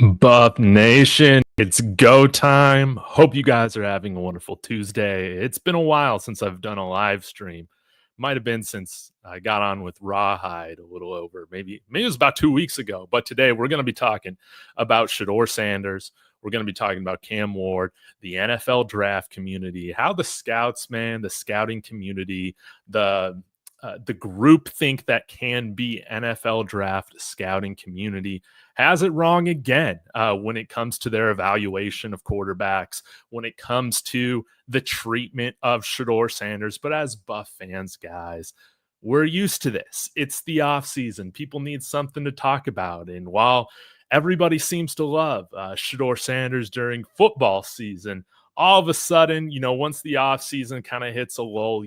Buff Nation, it's go time. Hope you guys are having a wonderful Tuesday. It's been a while since I've done a live stream. Might have been since I got on with Rawhide a little over, maybe it was about 2 weeks ago. But today we're going to be talking about Shedeur Sanders. We're going to be talking about Cam Ward, the NFL draft community, how the scouts, man, the scouting community, the group think that can be NFL draft scouting community has it wrong again when it comes to their evaluation of quarterbacks, when it comes to the treatment of Shedeur Sanders. But as Buff fans, guys, we're used to this. It's the offseason. People need something to talk about. And while everybody seems to love Shedeur Sanders during football season, all of a sudden, once the offseason kind of hits a lull,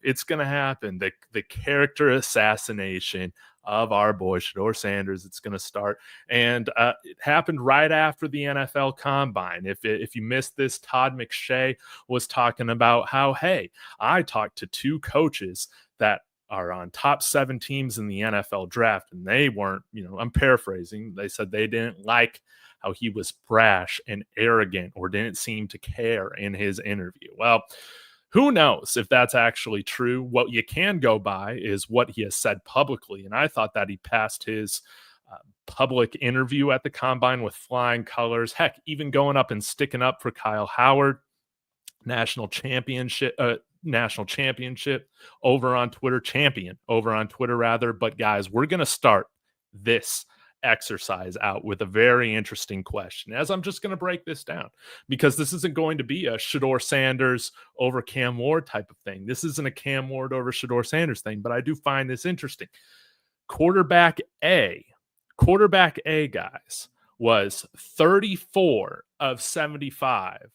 it's going to happen. The character assassination of our boy Shedeur Sanders, it's going to start. And it happened right after the NFL Combine. If you missed this, Todd McShay was talking about how, hey, I talked to two coaches that are on top 7 teams in the NFL draft, and they weren't, I'm paraphrasing, they said they didn't like how he was brash and arrogant or didn't seem to care in his interview. Well, who knows if that's actually true? What you can go by is what he has said publicly. And I thought that he passed his public interview at the Combine with flying colors. Heck, even going up and sticking up for Kyle Howard, national championship over on Twitter, champion over on Twitter rather. But guys, we're going to start this exercise out with a very interesting question, as I'm just going to break this down, because this isn't going to be a Shedeur Sanders over Cam Ward type of thing. This isn't a Cam Ward over Shedeur Sanders thing, but I do find this interesting. Quarterback A, guys, was 34 of 75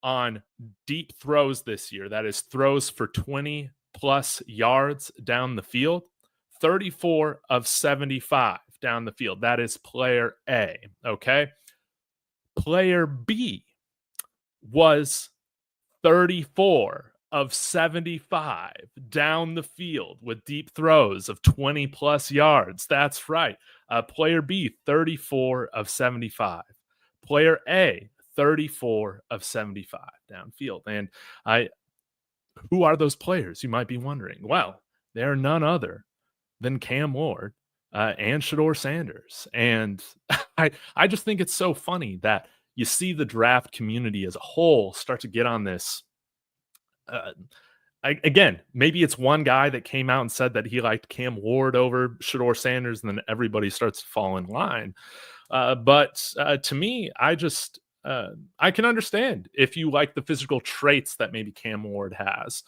on deep throws this year. That is throws for 20 plus yards down the field. 34 of 75 down the field. That is player A, okay? Player B was 34 of 75 down the field with deep throws of 20 plus yards. That's right. Player B, 34 of 75. Player A, 34 of 75 downfield. And who are those players, you might be wondering? Well, they're none other than Cam Ward and Shedeur Sanders. And I just think it's so funny that you see the draft community as a whole start to get on this. Again, maybe it's one guy that came out and said that he liked Cam Ward over Shedeur Sanders, and then everybody starts to fall in line. But to me, I can understand if you like the physical traits that maybe Cam Ward has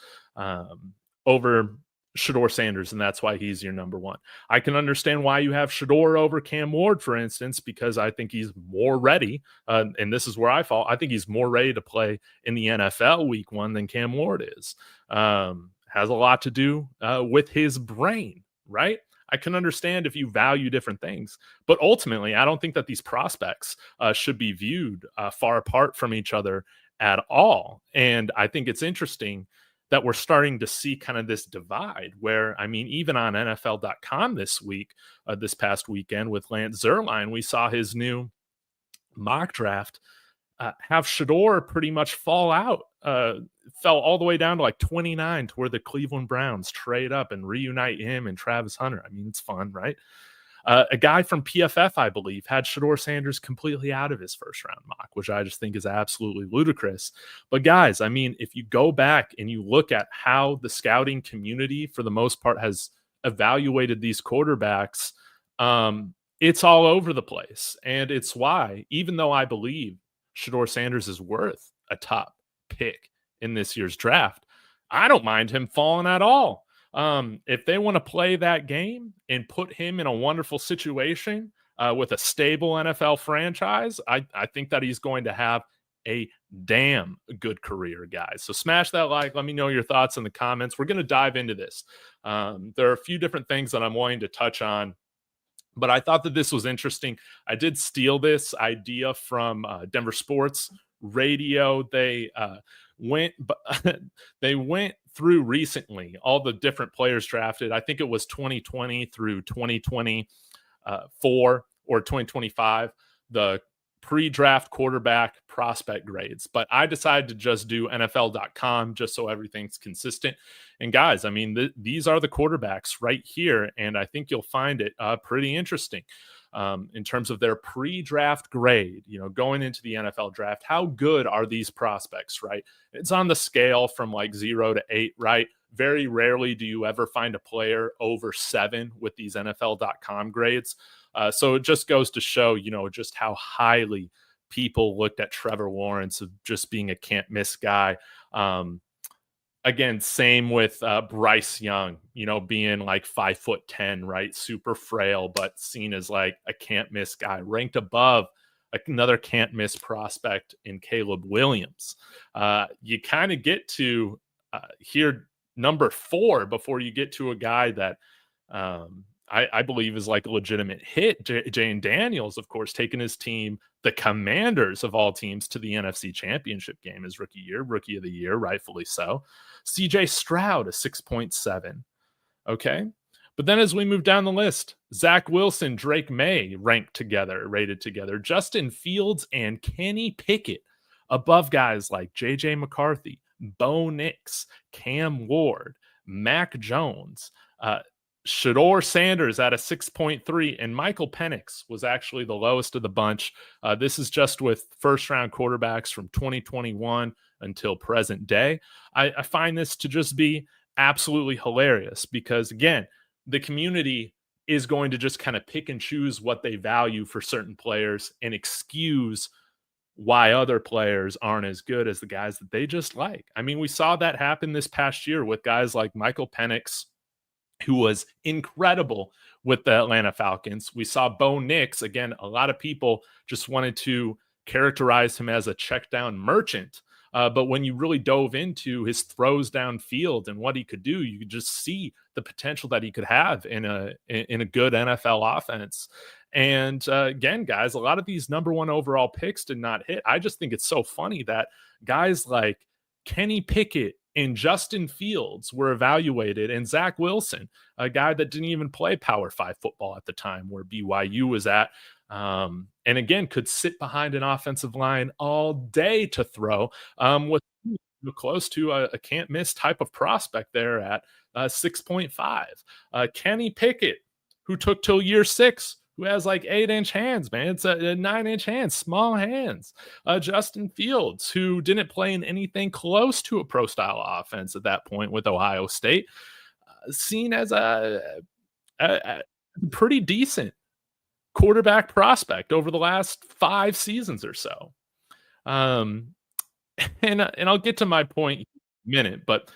over Shedeur Sanders, and that's why he's your number one. I can understand why you have Shedeur over Cam Ward, for instance, because I think he's more ready, and this is where I fall. I think he's more ready to play in the NFL week 1 than Cam Ward is. Has a lot to do with his brain, right? I can understand if you value different things, but ultimately, I don't think that these prospects should be viewed far apart from each other at all. And I think it's interesting that we're starting to see kind of this divide where, I mean, even on NFL.com this past weekend with Lance Zierlein, we saw his new mock draft have Shedeur pretty much fall out, fell all the way down to like 29 to where the Cleveland Browns trade up and reunite him and Travis Hunter. I mean, it's fun, right? A guy from PFF, I believe, had Shedeur Sanders completely out of his first round mock, which I just think is absolutely ludicrous. But guys, I mean, if you go back and you look at how the scouting community, for the most part, has evaluated these quarterbacks, it's all over the place. And it's why, even though I believe Shedeur Sanders is worth a top pick in this year's draft, I don't mind him falling at all. If they want to play that game and put him in a wonderful situation with a stable NFL franchise, I think that he's going to have a damn good career, guys. So smash that like. Let me know your thoughts in the comments. We're going to dive into this. There are a few different things that I'm wanting to touch on, but I thought that this was interesting. I did steal this idea from Denver Sports Radio. They went through recently all the different players drafted. I think it was 2020 through 2020 2024 or 2025, the pre-draft quarterback prospect grades. But I decided to just do NFL.com just so everything's consistent. And guys, I mean, these are the quarterbacks right here. And I think you'll find it pretty interesting. In terms of their pre-draft grade, going into the NFL draft, how good are these prospects, right? It's on the scale from like 0 to 8, right? Very rarely do you ever find a player over 7 with these NFL.com grades. So it just goes to show, just how highly people looked at Trevor Lawrence of just being a can't miss guy. Again, same with Bryce Young, being like 5'10", right? Super frail, but seen as like a can't miss guy, ranked above another can't miss prospect in Caleb Williams. You kind of get to here number 4 before you get to a guy that I believe is like a legitimate hit. Jayden Daniels, of course, taking his team, the Commanders of all teams, to the NFC Championship game his rookie of the year, rightfully so. CJ Stroud, a 6.7. Okay. But then as we move down the list, Zach Wilson, Drake Maye rated together. Justin Fields and Kenny Pickett above guys like JJ McCarthy, Bo Nix, Cam Ward, Mac Jones, Shedeur Sanders at a 6.3, and Michael Penix was actually the lowest of the bunch. This is just with first-round quarterbacks from 2021 until present day. I find this to just be absolutely hilarious because, again, the community is going to just kind of pick and choose what they value for certain players and excuse why other players aren't as good as the guys that they just like. I mean, we saw that happen this past year with guys like Michael Penix, who was incredible with the Atlanta Falcons. We saw Bo Nix. Again, a lot of people just wanted to characterize him as a check down merchant. But when you really dove into his throws downfield and what he could do, you could just see the potential that he could have in a good NFL offense. And again, guys, a lot of these number 1 overall picks did not hit. I just think it's so funny that guys like Kenny Pickett and Justin Fields were evaluated, and Zach Wilson, a guy that didn't even play Power 5 football at the time where BYU was at, and again, could sit behind an offensive line all day to throw, with close to a can't miss type of prospect there at 6.5. Kenny Pickett, who took till year 6, who has like 8-inch hands, man. It's a 9-inch hands, small hands. Justin Fields, who didn't play in anything close to a pro-style offense at that point with Ohio State, seen as a pretty decent quarterback prospect over the last 5 seasons or so. And I'll get to my point in a minute, but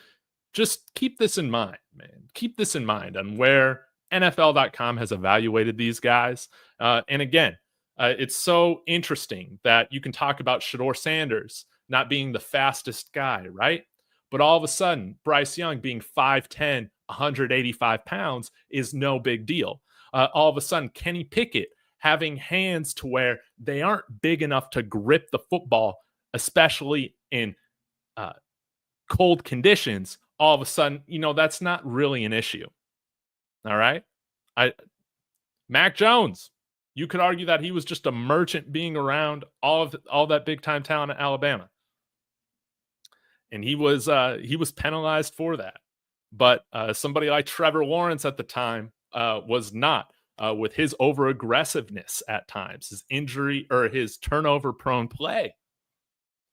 just keep this in mind, man. Keep this in mind on where NFL.com has evaluated these guys. And again, it's so interesting that you can talk about Shedeur Sanders not being the fastest guy, right? But all of a sudden, Bryce Young being 5'10", 185 pounds is no big deal. All of a sudden, Kenny Pickett having hands to where they aren't big enough to grip the football, especially in cold conditions. All of a sudden, that's not really an issue. All right. Mac Jones, you could argue that he was just a merchant being around all that big time talent at Alabama. And he was penalized for that. But somebody like Trevor Lawrence at the time was not, with his over aggressiveness at times, his injury or his turnover prone play.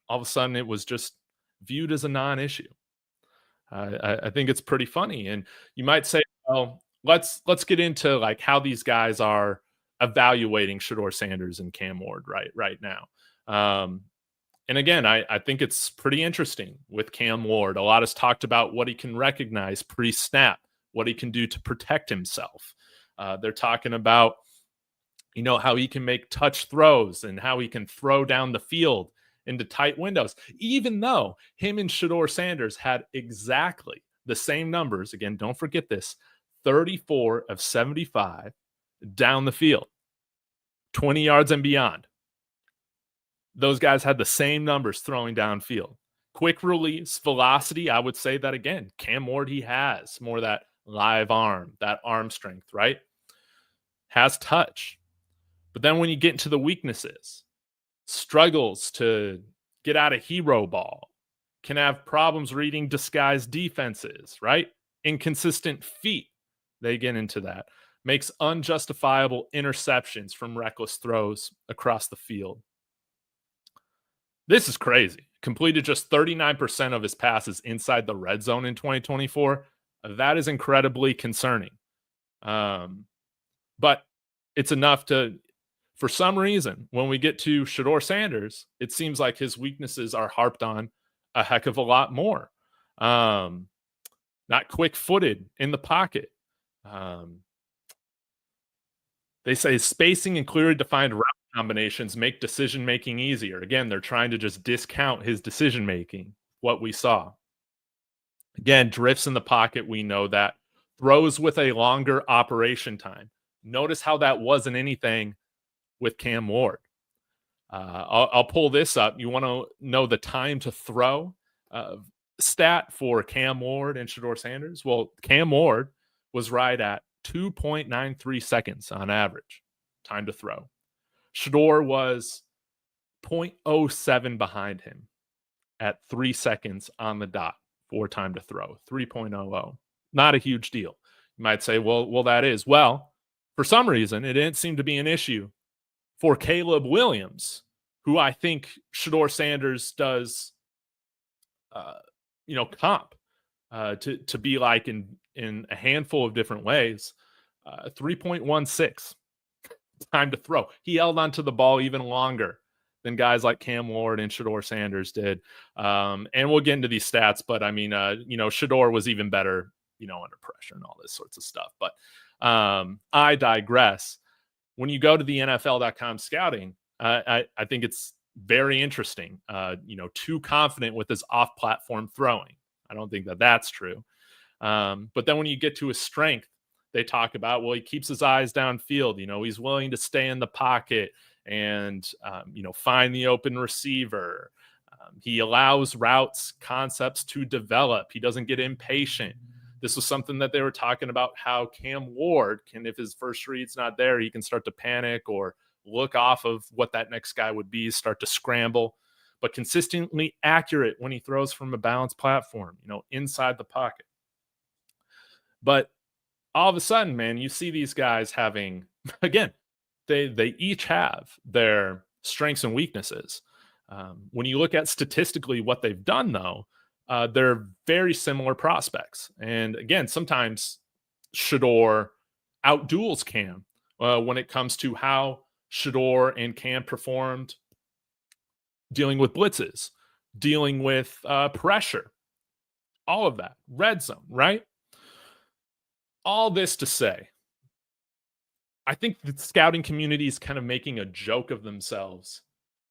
All of a sudden it was just viewed as a non-issue. I think it's pretty funny. And you might say, well, let's get into like how these guys are evaluating Shedeur Sanders and Cam Ward right now. And again, I think it's pretty interesting with Cam Ward. A lot is talked about what he can recognize pre-snap, what he can do to protect himself. They're talking about, how he can make touch throws and how he can throw down the field into tight windows, even though him and Shedeur Sanders had exactly the same numbers. Again, don't forget this, 34 of 75 down the field, 20 yards and beyond. Those guys had the same numbers throwing downfield. Quick release, velocity, I would say that again. Cam Ward, he has more of that live arm, that arm strength, right? has touch. But then when you get into the weaknesses, struggles to get out of hero ball, can have problems reading disguised defenses, right? Inconsistent feet. They get into that. Makes unjustifiable interceptions from reckless throws across the field. This is crazy. Completed just 39% of his passes inside the red zone in 2024. That is incredibly concerning. But it's enough to, for some reason, when we get to Shedeur Sanders, it seems like his weaknesses are harped on a heck of a lot more. Not quick-footed in the pocket. They say spacing and clearly defined route combinations make decision-making easier. Again, they're trying to just discount his decision-making, what we saw. Again, drifts in the pocket, we know that. Throws with a longer operation time. Notice how that wasn't anything with Cam Ward. I'll pull this up. You want to know the time to throw stat for Cam Ward and Shedeur Sanders? Well, Cam Ward was right at 2.93 seconds on average time to throw. Shedeur was 0.07 behind him at 3 seconds on the dot for time to throw. 3.00. Not a huge deal. You might say, well, that is. Well, for some reason, it didn't seem to be an issue for Caleb Williams, who I think Shedeur Sanders does, comp to be like in a handful of different ways. 3.16 time to throw. He held onto the ball even longer than guys like Cam Ward and Shedeur Sanders did. And we'll get into these stats, but I mean, Shedeur was even better, under pressure and all this sorts of stuff. But I digress. When you go to the NFL.com scouting, I think it's very interesting. Too confident with his off-platform throwing. I don't think that that's true. But then when you get to his strength, they talk about, well, he keeps his eyes downfield. He's willing to stay in the pocket and, find the open receiver. He allows routes, concepts to develop. He doesn't get impatient. This was something that they were talking about, how Cam Ward can, if his first read's not there, he can start to panic or look off of what that next guy would be, start to scramble, but consistently accurate when he throws from a balanced platform, inside the pocket. But all of a sudden, man, you see these guys having, again, they each have their strengths and weaknesses. When you look at statistically what they've done, though, they're very similar prospects. And again, sometimes Shedeur outduels Cam when it comes to how Shedeur and Cam performed dealing with blitzes, dealing with pressure, all of that. Red zone, right? All this to say, I think the scouting community is kind of making a joke of themselves,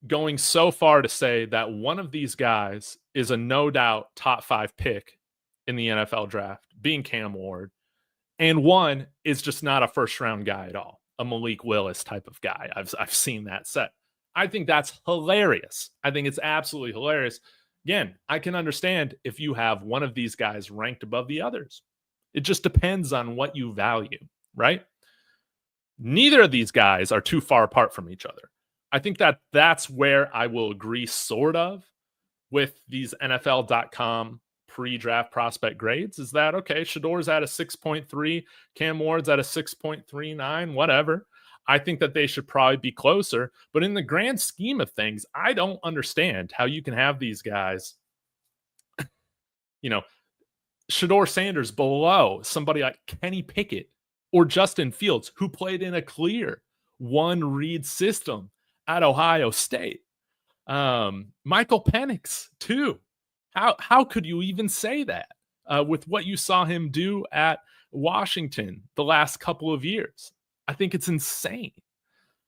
going so far to say that one of these guys is a no doubt top 5 pick in the NFL draft, being Cam Ward, and one is just not a first round guy at all, a Malik Willis type of guy. I've seen that set. I think that's hilarious. I think it's absolutely hilarious. Again, I can understand if you have one of these guys ranked above the others. It just depends on what you value, right? Neither of these guys are too far apart from each other. I think that's where I will agree sort of with these NFL.com pre-draft prospect grades, is that, okay, Shedeur's at a 6.3, Cam Ward's at a 6.39, whatever. I think that they should probably be closer. But in the grand scheme of things, I don't understand how you can have these guys, Shedeur Sanders below somebody like Kenny Pickett or Justin Fields, who played in a clear one-read system at Ohio State. Michael Penix, too. How could you even say that with what you saw him do at Washington the last couple of years? I think it's insane.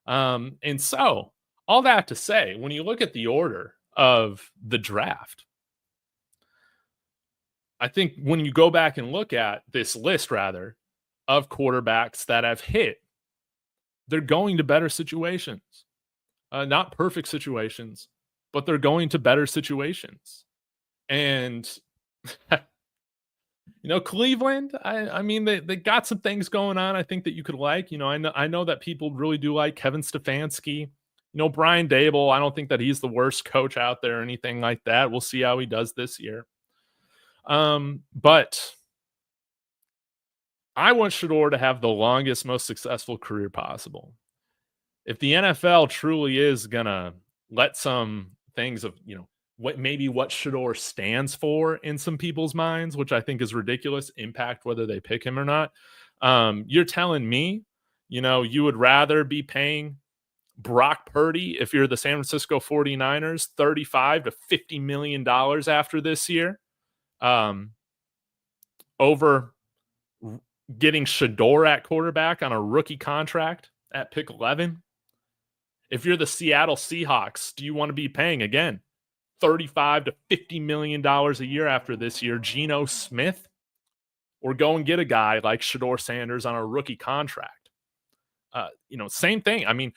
And so, all that to say, when you look at the order of the draft, I think when you go back and look at this list, rather, of quarterbacks that have hit, they're going to better situations. Not perfect situations, but they're going to better situations. And Cleveland, I mean, they got some things going on I think that you could like. I know that people really do like Kevin Stefanski. Brian Dable, I don't think that he's the worst coach out there or anything like that. We'll see how he does this year. But I want Shedeur to have the longest, most successful career possible. If the NFL truly is gonna let some things of what Shedeur stands for in some people's minds, which I think is ridiculous, impact whether they pick him or not. You're telling me, you would rather be paying Brock Purdy if you're the San Francisco 49ers 35 to $50 million after this year, over getting Shedeur at quarterback on a rookie contract at pick 11. If you're the Seattle Seahawks, do you want to be paying again 35 to $50 million a year after this year, Geno Smith, or go and get a guy like Shedeur Sanders on a rookie contract? Same thing. I mean,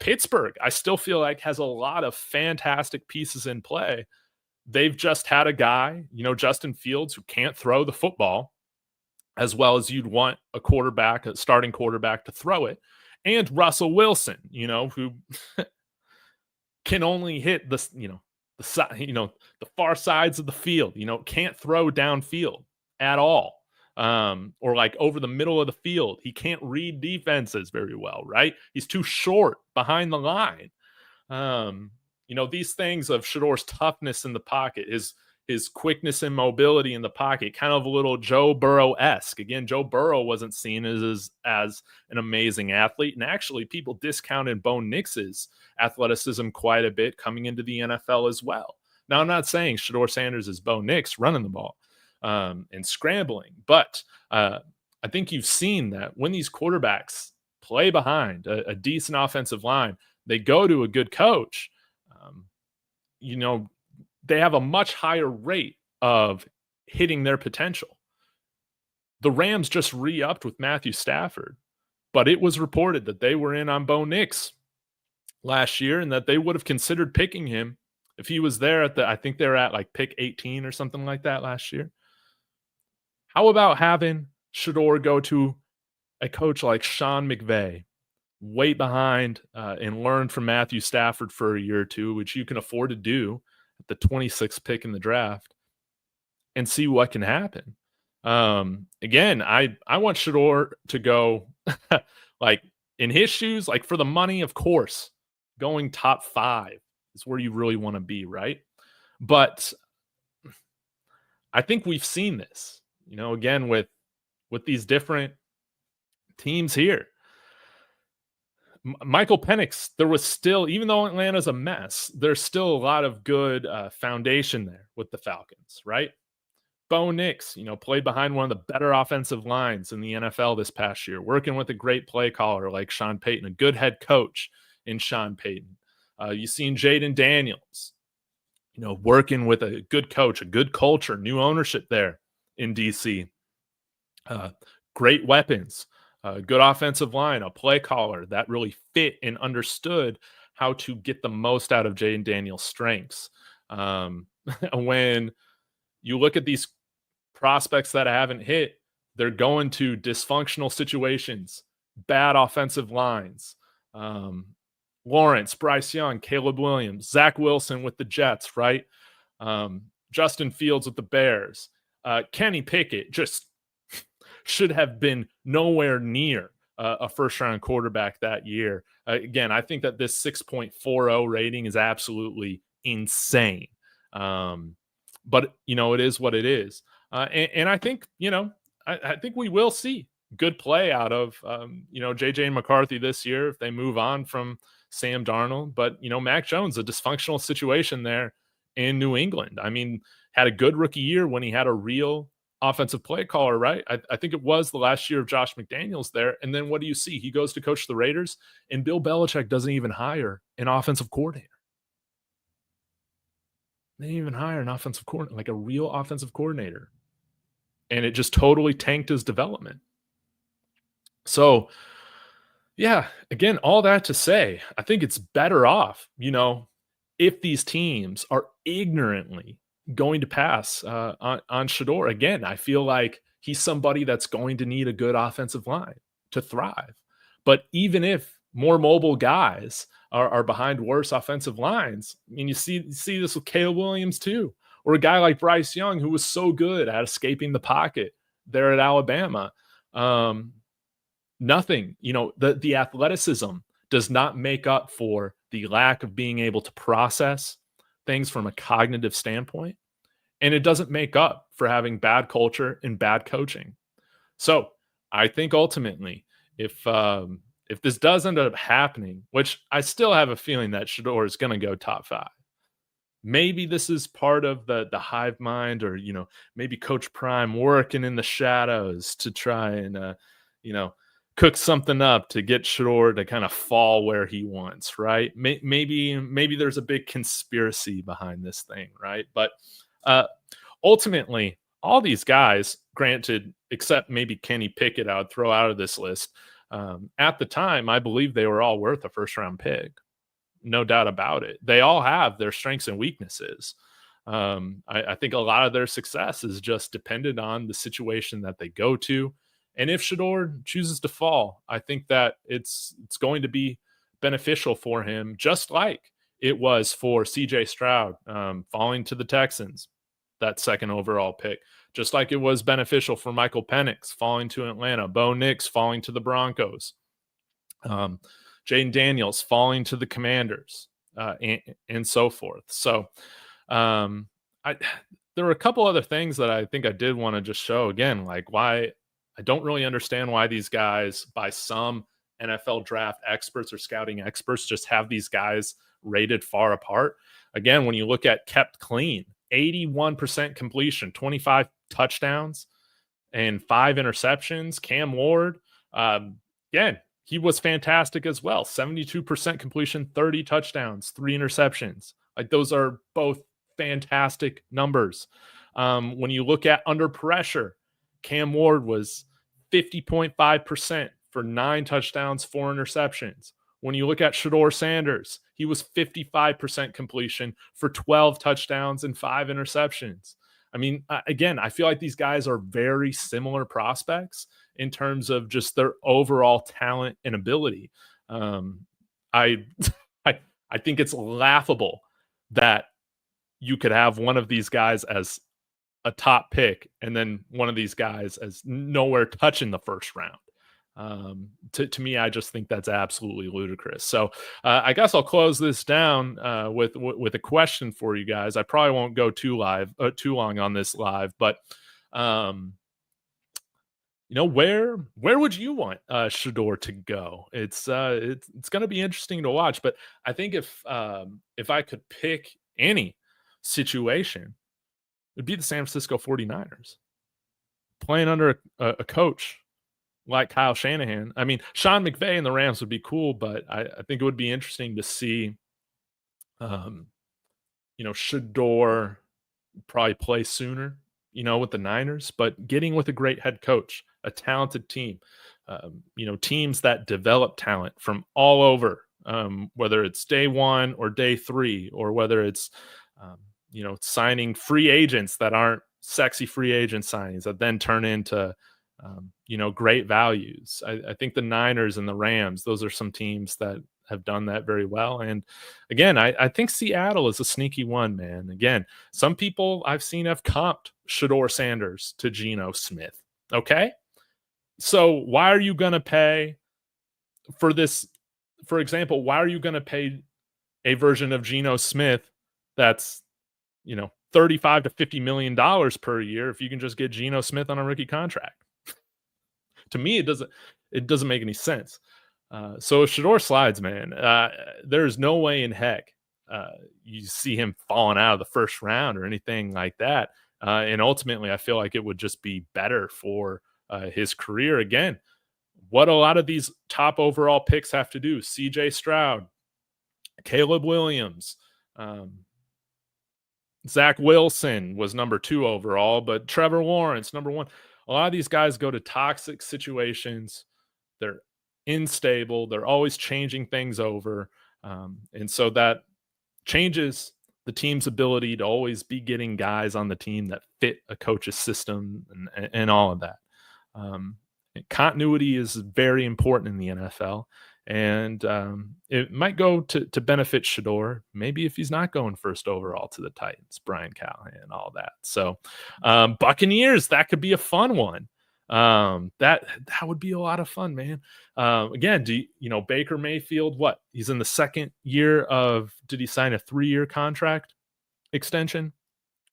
Pittsburgh, I still feel like has a lot of fantastic pieces in play. They've just had a guy, Justin Fields, who can't throw the football as well as you'd want a starting quarterback to throw it. And Russell Wilson, who can only hit the far sides of the field, can't throw downfield at all. Or like over the middle of the field. He can't read defenses very well, right? He's too short behind the line. These things of Shedeur's toughness in the pocket, his quickness and mobility in the pocket, kind of a little Joe Burrow-esque. Again, Joe Burrow wasn't seen as an amazing athlete, and actually people discounted Bo Nix's athleticism quite a bit coming into the NFL as well. Now, I'm not saying Shedeur Sanders is Bo Nix running the ball and scrambling, but I think you've seen that when these quarterbacks play behind a decent offensive line, they go to a good coach, they have a much higher rate of hitting their potential. The Rams just re-upped with Matthew Stafford, but it was reported that they were in on Bo Nix last year and that they would have considered picking him if he was there I think they're at like pick 18 or something like that last year. How about having Shedeur go to a coach like Sean McVay, wait behind and learn from Matthew Stafford for a year or two, which you can afford to do at the 26th pick in the draft, and see what can happen. Again, I want Shedeur to go like in his shoes, like for the money, of course, going top 5 is where you really want to be, right? But I think we've seen this, again, with these different teams here. Michael Penix, there was still, even though Atlanta's a mess, there's still a lot of good foundation there with the Falcons, right? Bo Nix, played behind one of the better offensive lines in the NFL this past year, working with a great play caller like Sean Payton, a good head coach in Sean Payton. You've seen Jayden Daniels, working with a good coach, a good culture, new ownership there in DC. Great weapons. Good offensive line, a play caller that really fit and understood how to get the most out of Jayden Daniels' strengths. When you look at these prospects that haven't hit, they're going to dysfunctional situations, bad offensive lines. Lawrence, Bryce Young, Caleb Williams, Zach Wilson with the Jets, right? Justin Fields with the Bears. Kenny Pickett just should have been nowhere near a first-round quarterback that year. Again, I think that this 6.40 rating is absolutely insane. But, it is what it is. And I think, I think we will see good play out of, J.J. McCarthy this year if they move on from Sam Darnold. But, Mac Jones, a dysfunctional situation there in New England. I mean, had a good rookie year when he had a real offensive play caller, right? I think it was the last year of Josh McDaniels there. And then what do you see? He goes to coach the Raiders, and Bill Belichick doesn't even hire an offensive coordinator. They didn't even hire an offensive coordinator, like a real offensive coordinator. And it just totally tanked his development. So, yeah, again, all that to say, I think it's better off, if these teams are ignorantly going to pass on Shedeur. Again, I feel like he's somebody that's going to need a good offensive line to thrive. But even if more mobile guys are behind worse offensive lines, I mean, you see this with Caleb Williams too, or a guy like Bryce Young who was so good at escaping the pocket there at Alabama. Um, Nothing, the athleticism does not make up for the lack of being able to process things from a cognitive standpoint. And it doesn't make up for having bad culture and bad coaching. So I think ultimately, if this does end up happening, which I still have a feeling that Shedeur is going to go top 5, maybe this is part of the hive mind, or maybe Coach Prime working in the shadows to try and cook something up to get Shedeur to kind of fall where he wants, right? Maybe there's a big conspiracy behind this thing, right? But ultimately, all these guys, granted, except maybe Kenny Pickett, I would throw out of this list. At the time, I believe they were all worth a first-round pick. No doubt about it. They all have their strengths and weaknesses. I think a lot of their success is just dependent on the situation that they go to. And if Shedeur chooses to fall, I think that it's going to be beneficial for him, just like it was for CJ Stroud falling to the Texans, that second overall pick, just like it was beneficial for Michael Penix falling to Atlanta, Bo Nix falling to the Broncos, Jayden Daniels falling to the Commanders, and so forth. So there were a couple other things that I think I did want to just show again, like why I don't really understand why these guys, by some NFL draft experts or scouting experts, just have these guys rated far apart. Again, when you look at kept clean, 81% completion, 25 touchdowns, and 5 interceptions. Cam Ward, again, he was fantastic as well. 72% completion, 30 touchdowns, 3 interceptions. Like, those are both fantastic numbers. When you look at under pressure, Cam Ward was 50.5% for 9 touchdowns, 4 interceptions. When you look at Shedeur Sanders, he was 55% completion for 12 touchdowns and 5 interceptions. I mean, again, I feel like these guys are very similar prospects in terms of just their overall talent and ability. I think it's laughable that you could have one of these guys as a top pick and then one of these guys as nowhere touching the first round. To me, I just think that's absolutely ludicrous. So I guess I'll close this down with a question for you guys. I probably won't go too long on this live, but where would you want Shedeur to go? It's going to be interesting to watch. But I think if I could pick any situation, it'd be the San Francisco 49ers playing under a coach like Kyle Shanahan. I mean, Sean McVay and the Rams would be cool, but I think it would be interesting to see, Shedeur probably play sooner, with the Niners, but getting with a great head coach, a talented team, teams that develop talent from all over, whether it's day 1 or day 3, or whether it's, signing free agents that aren't sexy free agent signings that then turn into, great values. I think the Niners and the Rams, those are some teams that have done that very well. And again, I think Seattle is a sneaky one, man. Again, some people I've seen have comped Shedeur Sanders to Geno Smith. Okay. So why are you going to pay for this? For example, why are you going to pay a version of Geno Smith that's, $35 to $50 million per year if you can just get Geno Smith on a rookie contract? To me, it doesn't make any sense. So if Shedeur slides, man, there's no way in heck you see him falling out of the first round or anything like that. And ultimately, I feel like it would just be better for his career. Again, what a lot of these top overall picks have to do: CJ Stroud, Caleb Williams, Zach Wilson was number 2 overall, but Trevor Lawrence, number 1. A lot of these guys go to toxic situations. They're unstable. They're always changing things over. And so that changes the team's ability to always be getting guys on the team that fit a coach's system and all of that. Um, Continuity is very important in the NFL, and it might go to benefit Shedeur. Maybe if he's not going first overall to the Titans, Brian Callahan, all that. So, Buccaneers, that could be a fun one. That would be a lot of fun, man. Again, Baker Mayfield? What, he's in the second year of? Did he sign a 3-year contract extension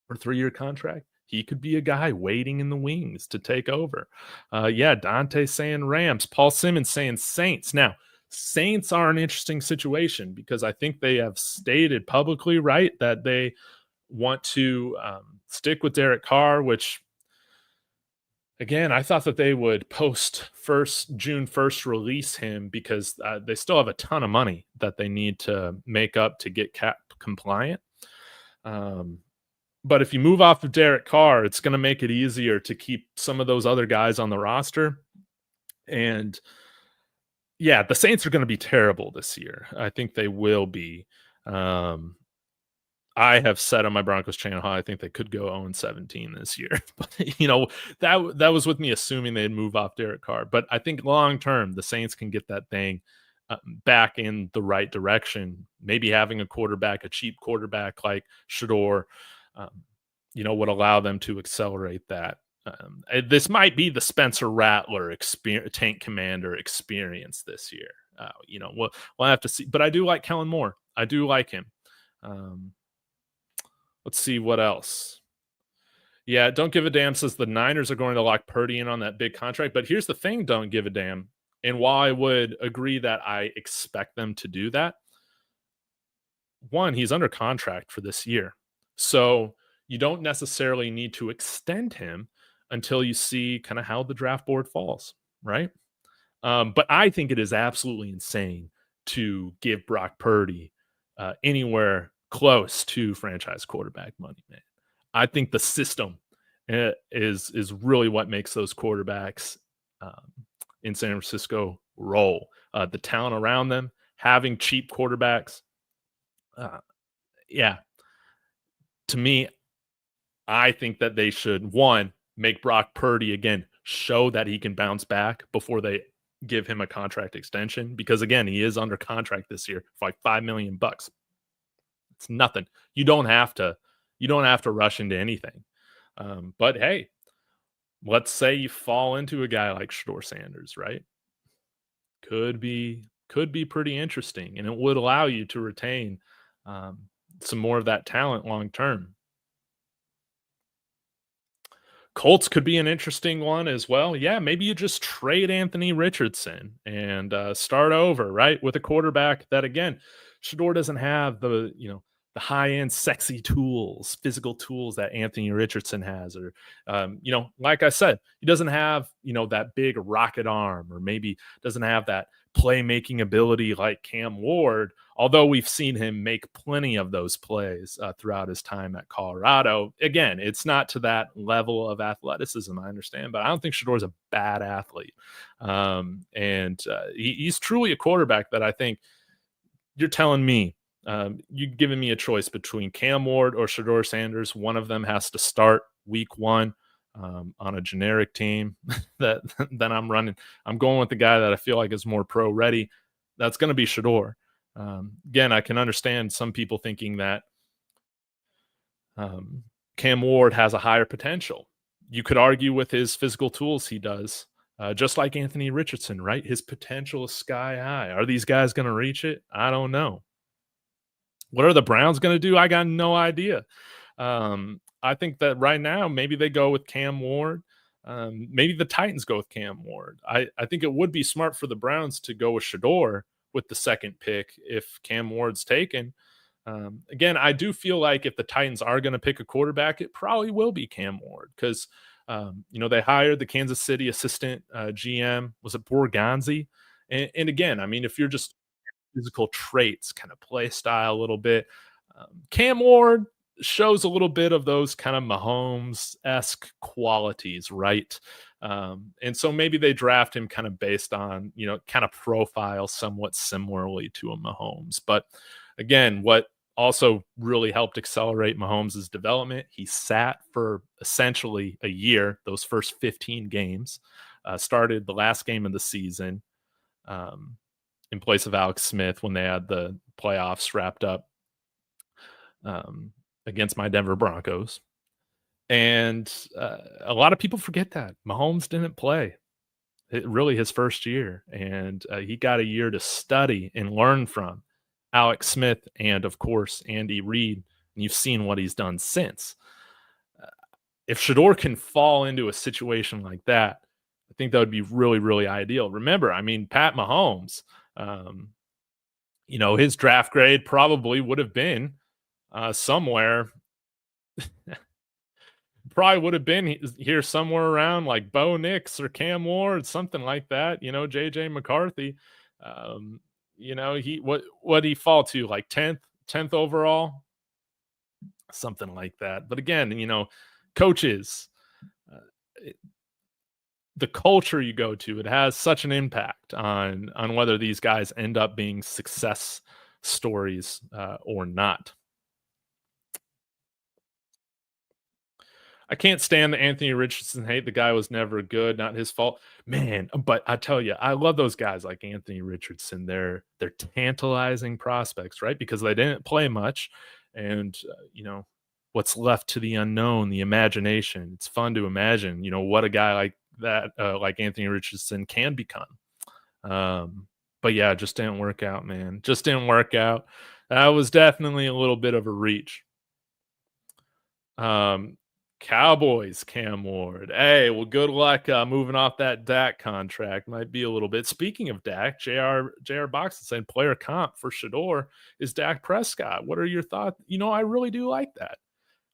or 3-year contract? He could be a guy waiting in the wings to take over. Yeah, Dante saying Rams, Paul Simmons saying Saints. Now, Saints are an interesting situation because I think they have stated publicly, right, that they want to stick with Derek Carr, which, again, I thought that they would post June 1st release him because they still have a ton of money that they need to make up to get cap compliant. But if you move off of Derek Carr, it's going to make it easier to keep some of those other guys on the roster. And yeah, the Saints are going to be terrible this year. I think they will be. I have said on my Broncos channel how I think they could go 0-17 this year. But, that was with me assuming they'd move off Derek Carr. But I think long term, the Saints can get that thing back in the right direction. Maybe having a cheap quarterback like Shedeur, would allow them to accelerate that. This might be the Spencer Rattler tank commander experience this year. We'll have to see. But I do like Kellen Moore. I do like him. Let's see what else. Yeah, Don't Give a Damn says the Niners are going to lock Purdy in on that big contract. But here's the thing, Don't Give a Damn. And while I would agree that I expect them to do that, one, he's under contract for this year. So you don't necessarily need to extend him until you see kind of how the draft board falls, right? But I think it is absolutely insane to give Brock Purdy anywhere close to franchise quarterback money, man. I think the system is really what makes those quarterbacks in San Francisco roll. The talent around them, having cheap quarterbacks. Yeah. To me, I think that they should, one, make Brock Purdy, again, show that he can bounce back before they give him a contract extension. Because, again, he is under contract this year for like $5 million. It's nothing. You don't have to rush into anything. But hey, let's say you fall into a guy like Shedeur Sanders, right? Could be pretty interesting, and it would allow you to retain some more of that talent long term. Colts could be an interesting one as well. Yeah, maybe you just trade Anthony Richardson and start over, right, with a quarterback that, again, Shedeur doesn't have the high-end sexy tools, physical tools that Anthony Richardson has, or, like I said, he doesn't have, that big rocket arm, or maybe doesn't have that playmaking ability like Cam Ward, although we've seen him make plenty of those plays throughout his time at Colorado. Again, it's not to that level of athleticism, I understand, but I don't think Shedeur is a bad athlete. And he's truly a quarterback that I think you're telling me, you've given me a choice between Cam Ward or Shedeur Sanders. One of them has to start week 1 on a generic team that I'm running. I'm going with the guy that I feel like is more pro ready. That's going to be Shedeur. Again, I can understand some people thinking that Cam Ward has a higher potential. You could argue with his physical tools he does, just like Anthony Richardson, right? His potential is sky high. Are these guys going to reach it? I don't know. What are the Browns going to do? I got no idea. I think that right now, maybe they go with Cam Ward. Maybe the Titans go with Cam Ward. I think it would be smart for the Browns to go with Shedeur with the second pick if Cam Ward's taken. Again, I do feel like if the Titans are going to pick a quarterback, it probably will be Cam Ward because, they hired the Kansas City assistant GM. Was it Borgonzi? And again, I mean, if you're just physical traits, kind of play style a little bit, Cam Ward shows a little bit of those kind of Mahomes-esque qualities, right? And so maybe they draft him kind of based on, kind of profile somewhat similarly to a Mahomes. But again, what also really helped accelerate Mahomes' development. He sat for essentially a year, those first 15 games, started the last game of the season um, in place of Alex Smith when they had the playoffs wrapped up um, against my Denver Broncos. And a lot of people forget that Mahomes didn't play really his first year, and he got a year to study and learn from Alex Smith and, of course, Andy Reid. And you've seen what he's done since. Uh, if Shedeur can fall into a situation like that, I think that would be really, really ideal. Remember, I mean, Pat Mahomes, um, his draft grade probably would have been somewhere probably would have been here somewhere around like Bo Nix or Cam Ward, something like that. JJ McCarthy. He what he fall to like 10th overall, something like that. But again, coaches, uh, it, the culture you go to, it has such an impact on whether these guys end up being success stories or not. I can't stand the Anthony Richardson hate. The guy was never good, not his fault. Man, but I tell you, I love those guys like Anthony Richardson. They're tantalizing prospects, right? Because they didn't play much, and what's left to the unknown, the imagination. It's fun to imagine, what a guy like that, like Anthony Richardson, can become. But yeah, it just didn't work out, man. Just didn't work out. That was definitely a little bit of a reach. Cowboys, Cam Ward. Hey, well, good luck moving off that Dak contract. Might be a little bit. Speaking of Dak, JR Box is saying player comp for Shedeur is Dak Prescott. What are your thoughts? I really do like that.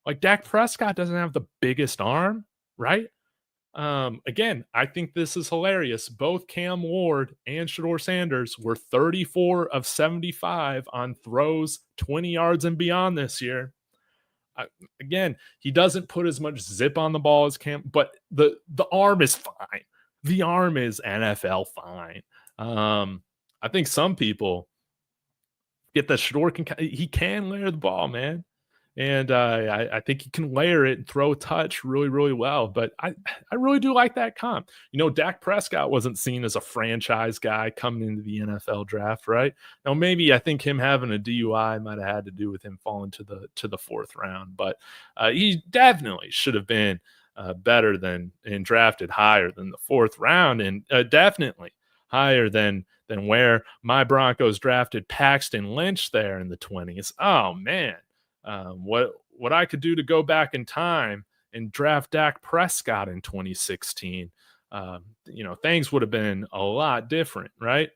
Like, Dak Prescott doesn't have the biggest arm, right? Again, I think this is hilarious. Both Cam Ward and Shedeur Sanders were 34 of 75 on throws 20 yards and beyond this year. Again, he doesn't put as much zip on the ball as Cam, but the arm is fine. The arm is NFL fine. I think some people get that Shedeur he can layer the ball, man. And I think he can layer it and throw a touch really, really well. But I really do like that comp. Dak Prescott wasn't seen as a franchise guy coming into the NFL draft, right? Now, maybe I think him having a DUI might have had to do with him falling to the fourth round. But he definitely should have been better than and drafted higher than the fourth round, and definitely higher than where my Broncos drafted Paxton Lynch there in the 20s. Oh man. What I could do to go back in time and draft Dak Prescott in 2016, things would have been a lot different, right?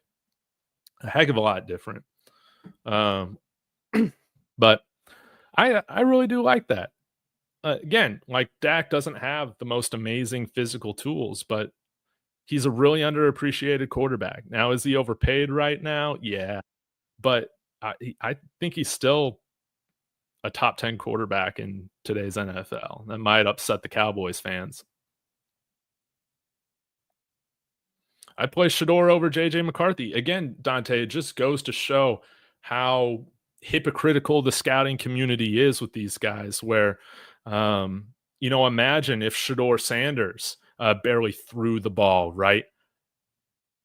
A heck of a lot different. But I really do like that. Again, like, Dak doesn't have the most amazing physical tools, but he's a really underappreciated quarterback. Now, is he overpaid right now? Yeah, but I think he's still a top 10 quarterback in today's NFL. That might upset the Cowboys fans. I play Shedeur over JJ McCarthy. Again, Dante, it just goes to show how hypocritical the scouting community is with these guys, where, imagine if Shedeur Sanders barely threw the ball, right,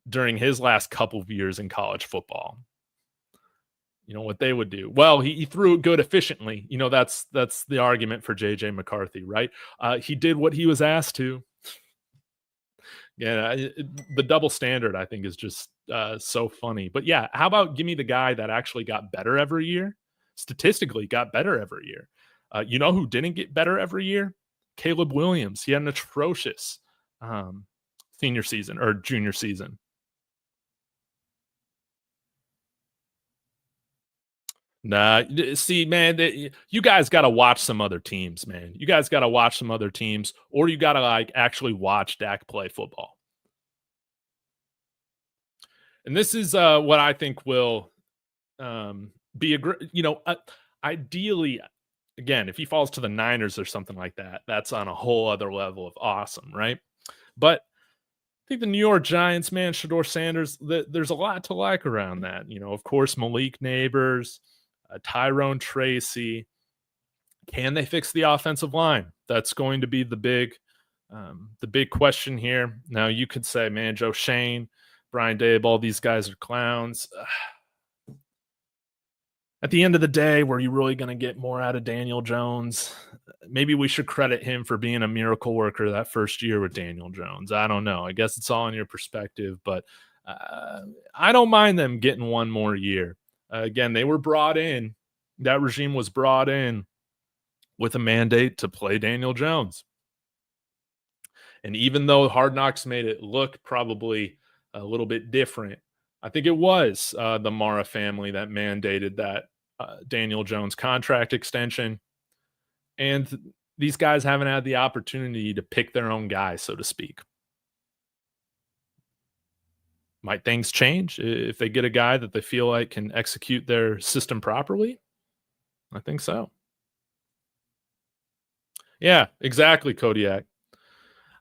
during his last couple of years in college football. What they would do. Well, he threw it good efficiently. That's the argument for JJ McCarthy, right? He did what he was asked to. Yeah, the double standard, I think, is just so funny. But yeah, how about give me the guy that actually got better every year? Statistically, got better every year. Who didn't get better every year? Caleb Williams. He had an atrocious senior season or junior season. Nah, see, man, you guys got to watch some other teams, man. You guys got to watch some other teams, or you got to actually watch Dak play football. And this is what I think will be ideally, again, if he falls to the Niners or something like that, that's on a whole other level of awesome, right? But I think the New York Giants, man, Shedeur Sanders, there's a lot to like around that. Of course, Malik Neighbors. Tyrone Tracy. Can they fix the offensive line? That's going to be the big question here. Now you could say, man, Joe Shane, Brian Dable, all these guys are clowns. At the end of the day, were you really going to get more out of Daniel Jones? Maybe we should credit him for being a miracle worker that first year with Daniel Jones. I don't know. I guess it's all in your perspective, but I don't mind them getting one more year. Again, they were brought in. That regime was brought in with a mandate to play Daniel Jones. And even though Hard Knocks made it look probably a little bit different, I think it was the Mara family that mandated that Daniel Jones contract extension. And these guys haven't had the opportunity to pick their own guy, so to speak. Might things change if they get a guy that they feel like can execute their system properly? I think so. Yeah, exactly, Kodiak.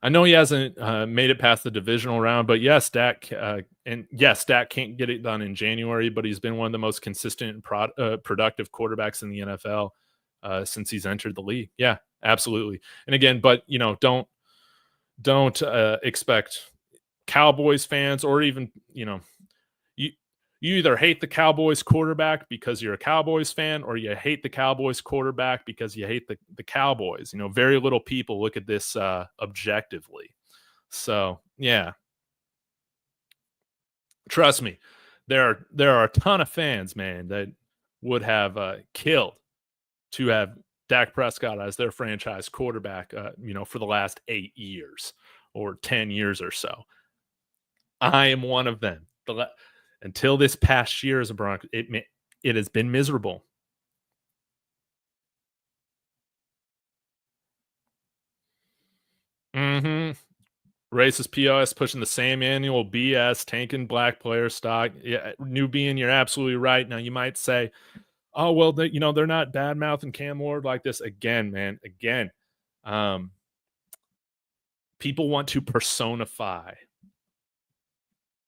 I know he hasn't made it past the divisional round, but yes, Dak can't get it done in January, but he's been one of the most consistent and productive quarterbacks in the NFL since he's entered the league. Yeah, absolutely. And again, but don't expect Cowboys fans or even you either hate the Cowboys quarterback because you're a Cowboys fan, or you hate the Cowboys quarterback because you hate the Cowboys. Very little people look at this objectively. So, yeah. Trust me, there are a ton of fans, man, that would have killed to have Dak Prescott as their franchise quarterback, for the last 8 years or 10 years or so. I am one of them. Until this past year as a Bronco, it has been miserable. Racist POS pushing the same annual BS, tanking black player stock. Yeah, Nubian, you're absolutely right. Now you might say, oh, well, they're not bad mouthing Cam Ward like this. Again, man, people want to personify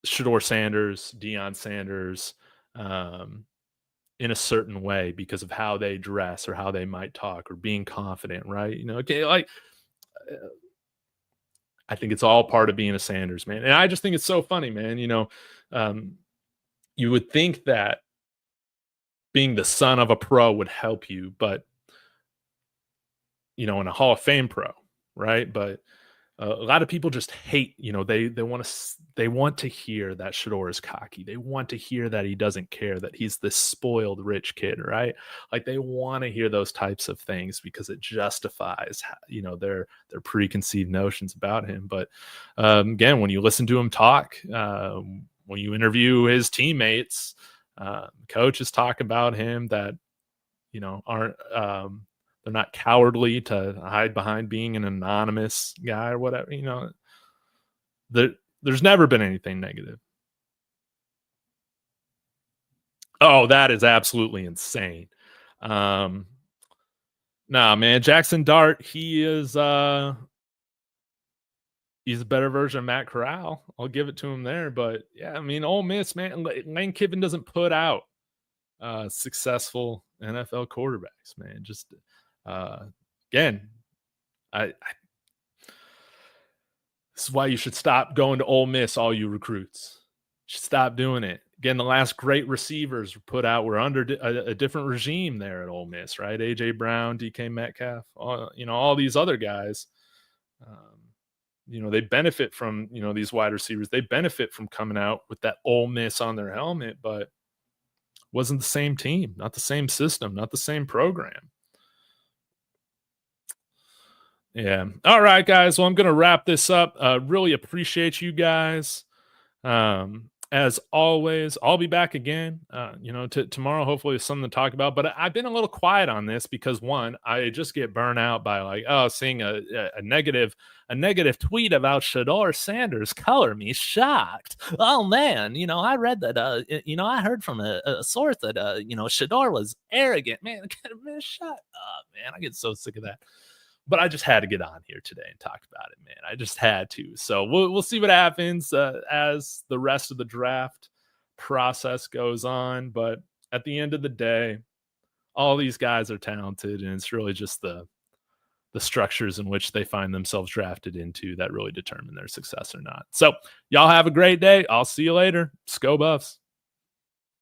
Shedeur Sanders, Deion Sanders, in a certain way because of how they dress or how they might talk or being confident, right? I think it's all part of being a Sanders, man. And I just think it's so funny, man. You would think that being the son of a pro would help you, but in a Hall of Fame pro, right? But a lot of people just hate, they want to hear that Shedeur is cocky. They want to hear that he doesn't care, that he's this spoiled rich kid, right? Like they want to hear those types of things because it justifies, their preconceived notions about him. But again, when you listen to him talk, when you interview his teammates, coaches talk about him that aren't. They're not cowardly to hide behind being an anonymous guy or whatever. There's never been anything negative. Oh, that is absolutely insane. Nah, man, Jaxon Dart, he's a better version of Matt Corral. I'll give it to him there. But yeah, Ole Miss, man, Lane Kiffin doesn't put out successful NFL quarterbacks, man. Just again, this is why you should stop going to Ole Miss, all you recruits. You should stop doing it. Again, the last great receivers put out were under a different regime there at Ole Miss, right? A.J. Brown, DK Metcalf, all these other guys. They benefit from, these wide receivers. They benefit from coming out with that Ole Miss on their helmet, but wasn't the same team, not the same system, not the same program. Yeah. All right, guys. Well, I'm going to wrap this up. Really appreciate you guys. As always, I'll be back again, tomorrow, hopefully with something to talk about. But I've been a little quiet on this because, one, I just get burnt out by seeing a negative tweet about Shedeur Sanders color me shocked. Oh, man, I read that, I heard from a source that, Shedeur was arrogant. Man, shut up, man. I get so sick of that. But I just had to get on here today and talk about it, man. I just had to. So we'll see what happens as the rest of the draft process goes on. But at the end of the day, all these guys are talented, and it's really just the structures in which they find themselves drafted into that really determine their success or not. So y'all have a great day. I'll see you later. Sco Buffs.